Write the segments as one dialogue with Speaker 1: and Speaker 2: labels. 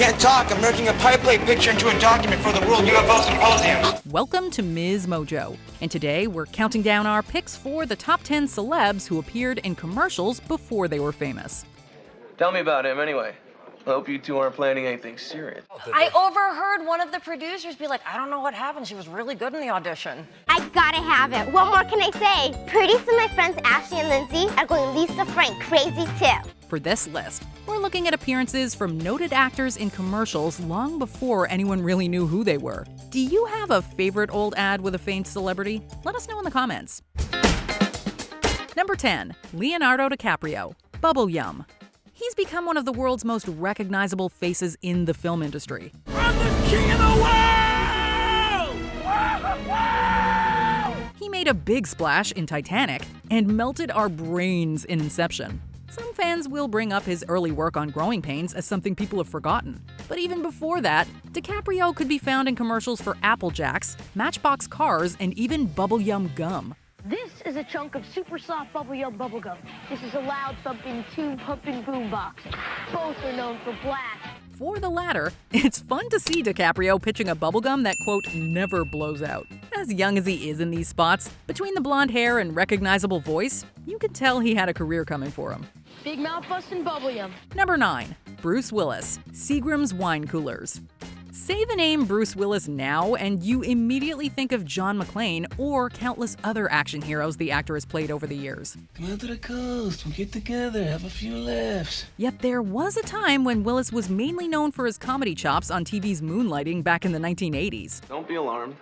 Speaker 1: can't talk. I'm merging a pie plate picture into a document for the World UFO Symposium.
Speaker 2: Welcome to MsMojo, and today we're counting down our picks for the top 10 celebs who appeared in commercials before they were famous.
Speaker 3: Tell me about him anyway. I hope you two aren't planning anything serious.
Speaker 4: I overheard one of the producers be like, I don't know what happened. She was really good in the audition.
Speaker 5: I gotta have it. What more can I say? Pretty soon my friends Ashley and Lindsay are going Lisa Frank crazy too.
Speaker 2: For this list, we're looking at appearances from noted actors in commercials long before anyone really knew who they were. Do you have a favorite old ad with a famed celebrity? Let us know in the comments. Number 10. Leonardo DiCaprio, Bubble Yum. He's become one of the world's most recognizable faces in the film industry.
Speaker 6: I'm the king of the world! Wow!
Speaker 2: He made a big splash in Titanic and melted our brains in Inception. Some fans will bring up his early work on Growing Pains as something people have forgotten. But even before that, DiCaprio could be found in commercials for Apple Jacks, Matchbox cars, and even Bubble Yum gum.
Speaker 7: This is a chunk of super soft bubble yum bubblegum. This is a loud thumping tube pumping boombox. Both are known for blast.
Speaker 2: For the latter, it's fun to see DiCaprio pitching a bubblegum that, quote, never blows out. As young as he is in these spots, between the blonde hair and recognizable voice, you could tell he had a career coming for him.
Speaker 7: Big mouth busting bubble yum.
Speaker 2: Number 9. Bruce Willis, Seagram's Wine Coolers. Say the name Bruce Willis now, and you immediately think of John McClane or countless other action heroes the actor has played over the years.
Speaker 6: Come out to the coast, we'll get together, have a few laughs.
Speaker 2: Yet there was a time when Willis was mainly known for his comedy chops on TV's Moonlighting back in the 1980s.
Speaker 3: Don't be alarmed.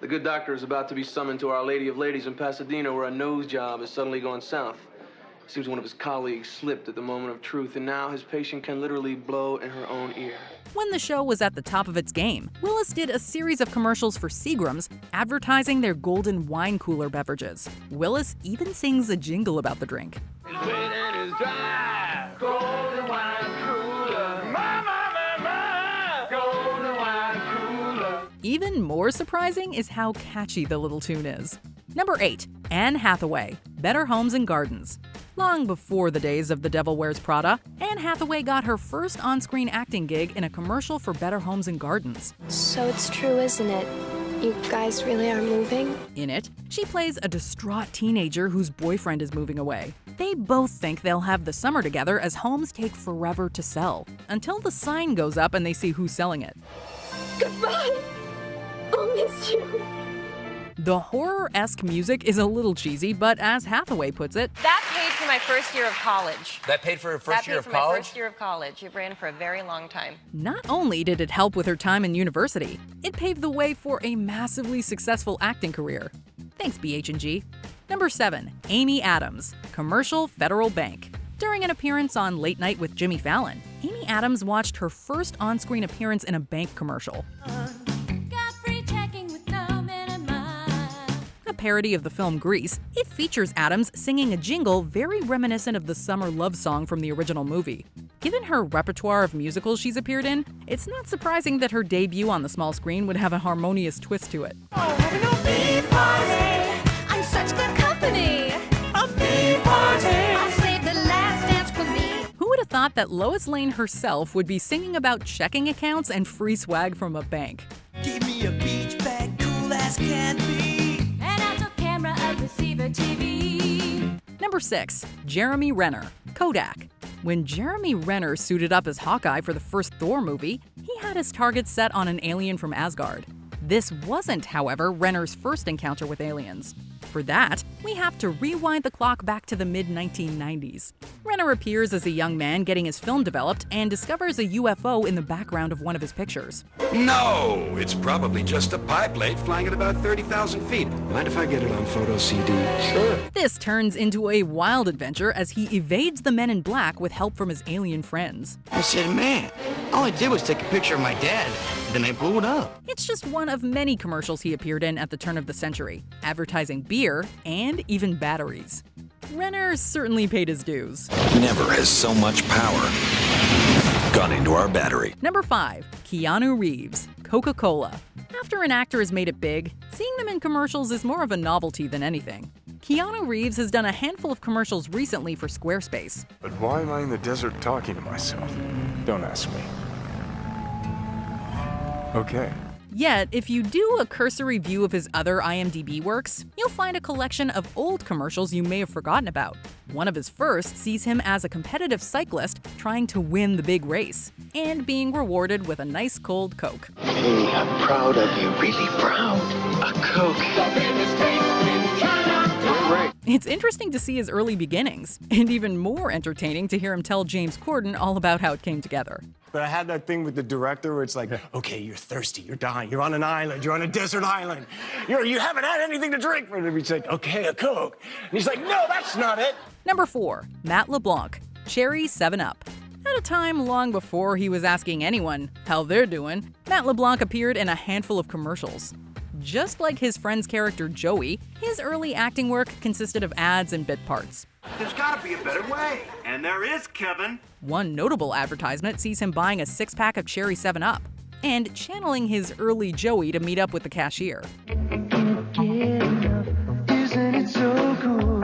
Speaker 3: The good doctor is about to be summoned to Our Lady of Ladies in Pasadena, where a nose job is suddenly going south. Seems one of his colleagues slipped at the moment of truth, and now his patient can literally blow in her own ear.
Speaker 2: When the show was at the top of its game, Willis did a series of commercials for Seagram's, advertising their golden wine cooler beverages. Willis even sings a jingle about the drink. Even more surprising is how catchy the little tune is. Number 8. Anne Hathaway, Better Homes and Gardens. Long before the days of The Devil Wears Prada, Anne Hathaway got her first on-screen acting gig in a commercial for Better Homes and Gardens.
Speaker 8: So it's true, isn't it? You guys really are moving?
Speaker 2: In it, she plays a distraught teenager whose boyfriend is moving away. They both think they'll have the summer together as homes take forever to sell, until the sign goes up and they see who's selling it.
Speaker 8: Goodbye! I'll miss you.
Speaker 2: The horror-esque music is a little cheesy, but as Hathaway puts it,
Speaker 4: That paid for my first year of college.
Speaker 9: That paid for her first year of
Speaker 4: That paid for my
Speaker 9: college?
Speaker 4: first year of college. It ran for a very long time.
Speaker 2: not only did it help with her time in university, it paved the way for a massively successful acting career. Thanks, BH&G. Number 7. Amy Adams, Commercial Federal Bank. During an appearance on Late Night with Jimmy Fallon, Amy Adams watched her first on-screen appearance in a bank commercial. A parody of the film Grease, it features Adams singing a jingle very reminiscent of the summer love song from the original movie. Given her repertoire of musicals she's appeared in, it's not surprising that her debut on the small screen would have a harmonious twist to it.
Speaker 6: I'm such good company. A bee party. I'll save the last dance for me.
Speaker 2: Who would have thought that Lois Lane herself would be singing about checking accounts and free swag from a bank?
Speaker 6: Give me a beach bag, cool as can be. TV.
Speaker 2: Number 6. Jeremy Renner, Kodak. When Jeremy Renner suited up as Hawkeye for the first Thor movie, he had his target set on an alien from Asgard. This wasn't, however, Renner's first encounter with aliens. For that, we have to rewind the clock back to the mid-1990s. Renner appears as a young man getting his film developed and discovers a UFO in the background of one of his pictures.
Speaker 10: No, it's probably just a pie plate flying at about 30,000 feet. Mind if I get it on photo CD? Sure.
Speaker 2: This turns into a wild adventure as he evades the men in black with help from his alien friends.
Speaker 1: I said, man, all I did was take a picture of my dad, then I blew it up.
Speaker 2: It's just one of many commercials he appeared in at the turn of the century, advertising beer and even batteries. Renner certainly paid his dues.
Speaker 11: Never has so much power gone into our battery.
Speaker 2: Number 5. Keanu Reeves, Coca-Cola. After an actor has made it big, seeing them in commercials is more of a novelty than anything. Keanu Reeves has done a handful of commercials recently for Squarespace.
Speaker 12: But why am I in the desert talking to myself? Don't ask me.
Speaker 9: Okay.
Speaker 2: Yet, if you do a cursory view of his other IMDb works, you'll find a collection of old commercials you may have forgotten about. One of his first sees him as a competitive cyclist trying to win the big race, and being rewarded with a nice cold Coke.
Speaker 12: Hey, I'm proud of you, really proud. A Coke.
Speaker 2: It's interesting to see his early beginnings, and even more entertaining to hear him tell James Corden all about how it came together.
Speaker 9: But I had that thing with the director where it's like, okay, you're thirsty, you're dying, you're on an island, you're on a desert island. You haven't had anything to drink. And he's like, okay, a Coke. And he's like, no, that's not it.
Speaker 2: Number 4, Matt LeBlanc, Cherry 7-Up. At a time long before he was asking anyone how they're doing, Matt LeBlanc appeared in a handful of commercials. Just like his friend's character Joey, his early acting work consisted of ads and bit parts.
Speaker 13: There's gotta be a better way. And there is, Kevin.
Speaker 2: One notable advertisement sees him buying a 6-pack of Cherry 7-Up and channeling his early Joey to meet up with the cashier.
Speaker 12: Isn't it so cool?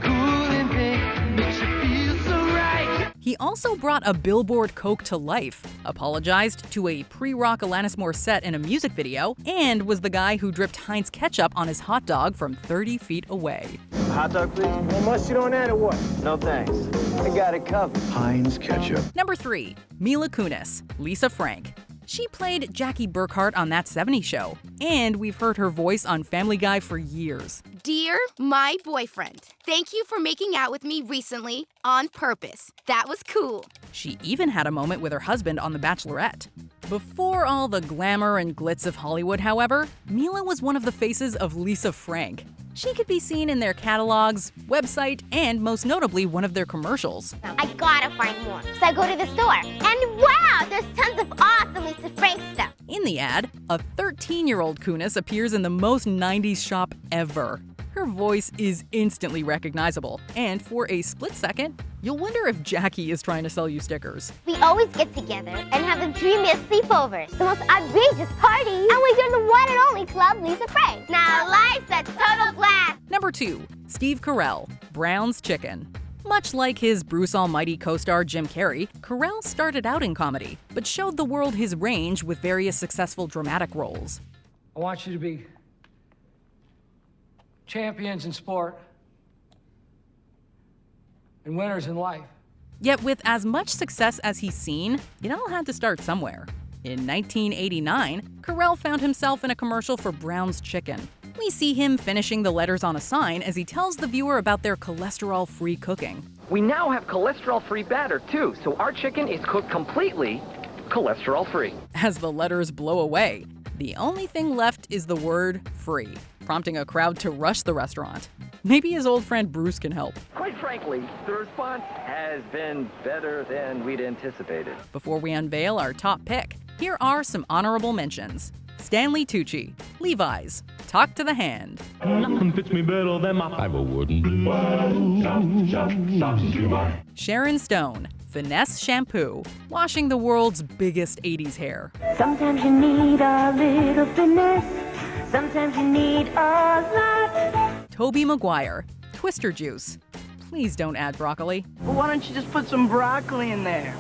Speaker 12: Cool and pink makes you feel so right.
Speaker 2: He also brought a Billboard Coke to life, apologized to a pre-rock Alanis Morissette in a music video, and was the guy who dripped Heinz ketchup on his hot dog from 30 feet away.
Speaker 12: Hot dog, please. More mustard on that or what? No thanks. I got it covered. Heinz ketchup.
Speaker 2: Number 3, Mila Kunis, Lisa Frank. She played Jackie Burkhart on That 70s Show, and we've heard her voice on Family Guy for years.
Speaker 14: Dear my boyfriend, thank you for making out with me recently on purpose. That was cool.
Speaker 2: She even had a moment with her husband on The Bachelorette. Before all the glamour and glitz of Hollywood, however, Mila was one of the faces of Lisa Frank. She could be seen in their catalogs, website, and most notably one of their commercials.
Speaker 5: I gotta find more. So I go to the store, and wow, there's tons of awesome Lisa Frank stuff.
Speaker 2: In the ad, a 13-year-old Kunis appears in the most 90s shop ever. Her voice is instantly recognizable, and for a split second, you'll wonder if Jackie is trying to sell you stickers.
Speaker 5: We always get together and have the dreamiest sleepovers, the most outrageous parties, and we join the one and only club, Lisa Frank. Now life's a total blast.
Speaker 2: Number 2, Steve Carell, Brown's Chicken. Much like his Bruce Almighty co-star Jim Carrey, Carell started out in comedy, but showed the world his range with various successful dramatic roles.
Speaker 15: I want you to be champions in sport and winners in life.
Speaker 2: Yet with as much success as he's seen, it all had to start somewhere. In 1989, Carell found himself in a commercial for Brown's Chicken. We see him finishing the letters on a sign as he tells the viewer about their cholesterol-free cooking.
Speaker 16: We now have cholesterol-free batter, too, so our chicken is cooked completely cholesterol-free.
Speaker 2: As the letters blow away, the only thing left is the word free, prompting a crowd to rush the restaurant. Maybe his old friend Bruce can help.
Speaker 16: Quite frankly, the response has been better than we'd anticipated.
Speaker 2: Before we unveil our top pick, here are some honorable mentions. Stanley Tucci, Levi's, Talk to the Hand.
Speaker 17: Nothing fits me better than my fiber wooden.
Speaker 2: Sharon Stone, Finesse Shampoo, washing the world's biggest 80s hair.
Speaker 18: Sometimes you need a little finesse, sometimes you need a lot.
Speaker 2: Tobey Maguire, Twister Juice. Please don't add broccoli.
Speaker 19: Well, why don't you just put some broccoli in there?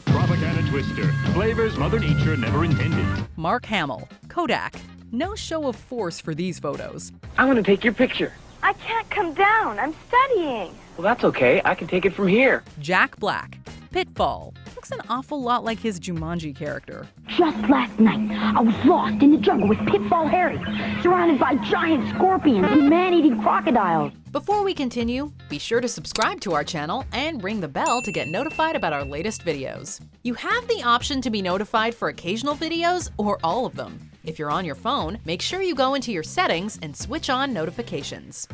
Speaker 17: Propaganda Twister. Flavors Mother Nature never intended.
Speaker 2: Mark Hamill, Kodak. No show of force for these photos.
Speaker 16: I want to take your picture.
Speaker 18: I can't come down. I'm studying.
Speaker 16: Well, that's okay. I can take it from here.
Speaker 2: Jack Black, Pitfall. Looks an awful lot like his Jumanji character.
Speaker 7: Just last night, I was lost in the jungle with Pitfall Harry, surrounded by giant scorpions and man-eating crocodiles.
Speaker 2: Before we continue, be sure to subscribe to our channel and ring the bell to get notified about our latest videos. You have the option to be notified for occasional videos or all of them. If you're on your phone, make sure you go into your settings and switch on notifications.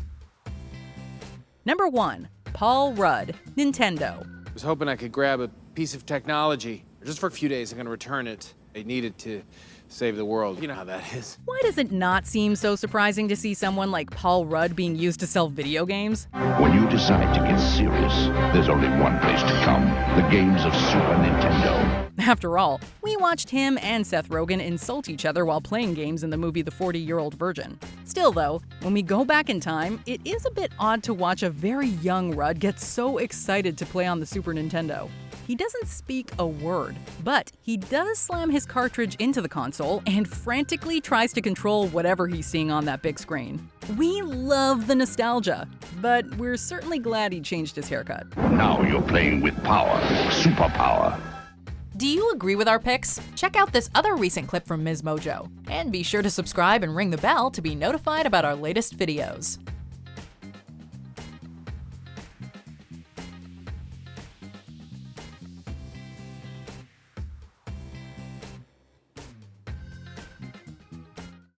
Speaker 2: Number 1, Paul Rudd, Nintendo.
Speaker 20: I was hoping I could grab a piece of technology. Just for a few days, I'm gonna return it. I needed to save the world. You know how that is.
Speaker 2: Why does it not seem so surprising to see someone like Paul Rudd being used to sell video games?
Speaker 21: When you decide to get serious, there's only one place to come. The games of Super Nintendo.
Speaker 2: After all, we watched him and Seth Rogen insult each other while playing games in the movie The 40-Year-Old Virgin. Still though, when we go back in time, it is a bit odd to watch a very young Rudd get so excited to play on the Super Nintendo. He doesn't speak a word, but he does slam his cartridge into the console and frantically tries to control whatever he's seeing on that big screen. We love the nostalgia, but we're certainly glad he changed his haircut.
Speaker 21: Now you're playing with power, superpower.
Speaker 2: Do you agree with our picks? Check out this other recent clip from MsMojo, and be sure to subscribe and ring the bell to be notified about our latest videos.